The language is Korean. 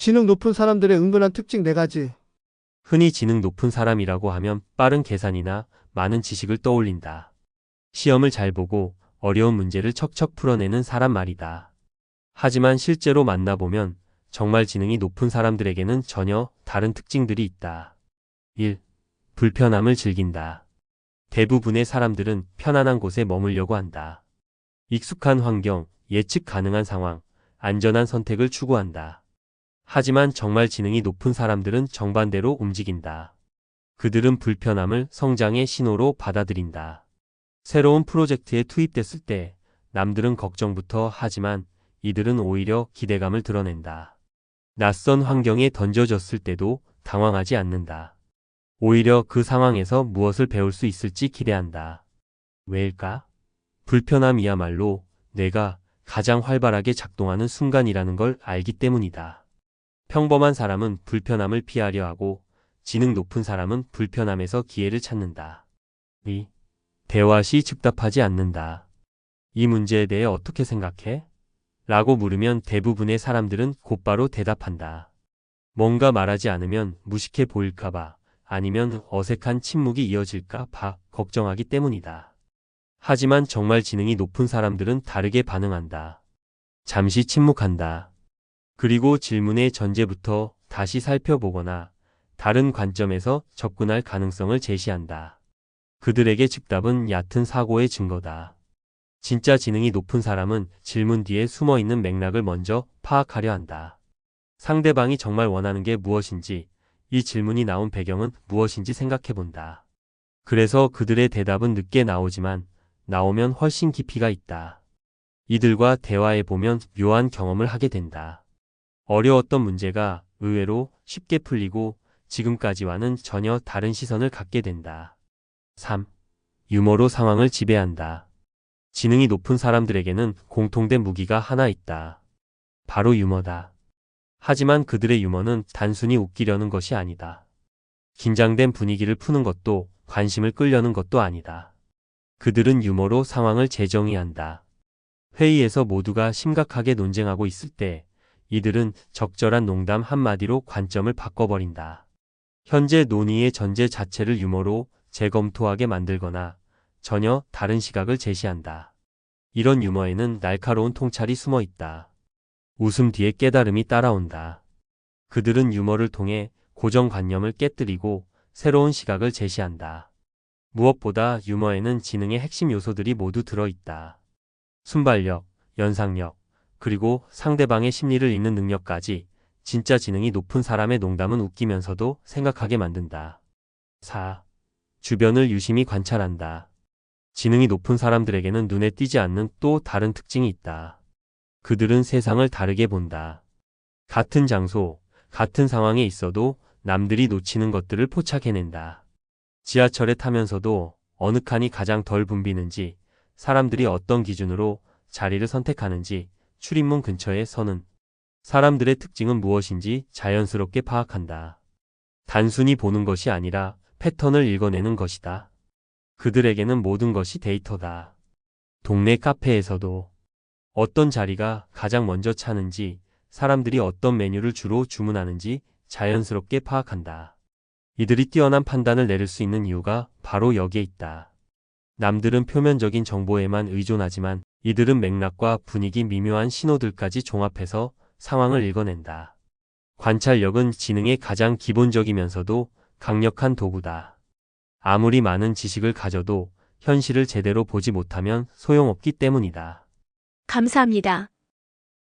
지능 높은 사람들의 은근한 특징 4가지. 흔히 지능 높은 사람이라고 하면 빠른 계산이나 많은 지식을 떠올린다. 시험을 잘 보고 어려운 문제를 척척 풀어내는 사람 말이다. 하지만 실제로 만나보면 정말 지능이 높은 사람들에게는 전혀 다른 특징들이 있다. 1. 불편함을 즐긴다. 대부분의 사람들은 편안한 곳에 머물려고 한다. 익숙한 환경, 예측 가능한 상황, 안전한 선택을 추구한다. 하지만 정말 지능이 높은 사람들은 정반대로 움직인다. 그들은 불편함을 성장의 신호로 받아들인다. 새로운 프로젝트에 투입됐을 때 남들은 걱정부터 하지만 이들은 오히려 기대감을 드러낸다. 낯선 환경에 던져졌을 때도 당황하지 않는다. 오히려 그 상황에서 무엇을 배울 수 있을지 기대한다. 왜일까? 불편함이야말로 뇌가 가장 활발하게 작동하는 순간이라는 걸 알기 때문이다. 평범한 사람은 불편함을 피하려 하고 지능 높은 사람은 불편함에서 기회를 찾는다. 2. 대화 시 즉답하지 않는다. 이 문제에 대해 어떻게 생각해? 라고 물으면 대부분의 사람들은 곧바로 대답한다. 뭔가 말하지 않으면 무식해 보일까봐 아니면 어색한 침묵이 이어질까 봐 걱정하기 때문이다. 하지만 정말 지능이 높은 사람들은 다르게 반응한다. 잠시 침묵한다. 그리고 질문의 전제부터 다시 살펴보거나 다른 관점에서 접근할 가능성을 제시한다. 그들에게 즉답은 얕은 사고의 증거다. 진짜 지능이 높은 사람은 질문 뒤에 숨어있는 맥락을 먼저 파악하려 한다. 상대방이 정말 원하는 게 무엇인지, 이 질문이 나온 배경은 무엇인지 생각해본다. 그래서 그들의 대답은 늦게 나오지만 나오면 훨씬 깊이가 있다. 이들과 대화해보면 묘한 경험을 하게 된다. 어려웠던 문제가 의외로 쉽게 풀리고 지금까지와는 전혀 다른 시선을 갖게 된다. 3. 유머로 상황을 지배한다. 지능이 높은 사람들에게는 공통된 무기가 하나 있다. 바로 유머다. 하지만 그들의 유머는 단순히 웃기려는 것이 아니다. 긴장된 분위기를 푸는 것도 관심을 끌려는 것도 아니다. 그들은 유머로 상황을 재정의한다. 회의에서 모두가 심각하게 논쟁하고 있을 때 이들은 적절한 농담 한마디로 관점을 바꿔버린다. 현재 논의의 전제 자체를 유머로 재검토하게 만들거나 전혀 다른 시각을 제시한다. 이런 유머에는 날카로운 통찰이 숨어 있다. 웃음 뒤에 깨달음이 따라온다. 그들은 유머를 통해 고정관념을 깨뜨리고 새로운 시각을 제시한다. 무엇보다 유머에는 지능의 핵심 요소들이 모두 들어있다. 순발력, 연상력, 그리고 상대방의 심리를 읽는 능력까지. 진짜 지능이 높은 사람의 농담은 웃기면서도 생각하게 만든다. 4. 주변을 유심히 관찰한다. 지능이 높은 사람들에게는 눈에 띄지 않는 또 다른 특징이 있다. 그들은 세상을 다르게 본다. 같은 장소, 같은 상황에 있어도 남들이 놓치는 것들을 포착해낸다. 지하철에 타면서도 어느 칸이 가장 덜 붐비는지, 사람들이 어떤 기준으로 자리를 선택하는지, 출입문 근처에 서는 사람들의 특징은 무엇인지 자연스럽게 파악한다. 단순히 보는 것이 아니라 패턴을 읽어내는 것이다. 그들에게는 모든 것이 데이터다. 동네 카페에서도 어떤 자리가 가장 먼저 차는지, 사람들이 어떤 메뉴를 주로 주문하는지 자연스럽게 파악한다. 이들이 뛰어난 판단을 내릴 수 있는 이유가 바로 여기에 있다. 남들은 표면적인 정보에만 의존하지만 이들은 맥락과 분위기 미묘한 신호들까지 종합해서 상황을 읽어낸다. 관찰력은 지능의 가장 기본적이면서도 강력한 도구다. 아무리 많은 지식을 가져도 현실을 제대로 보지 못하면 소용없기 때문이다. 감사합니다.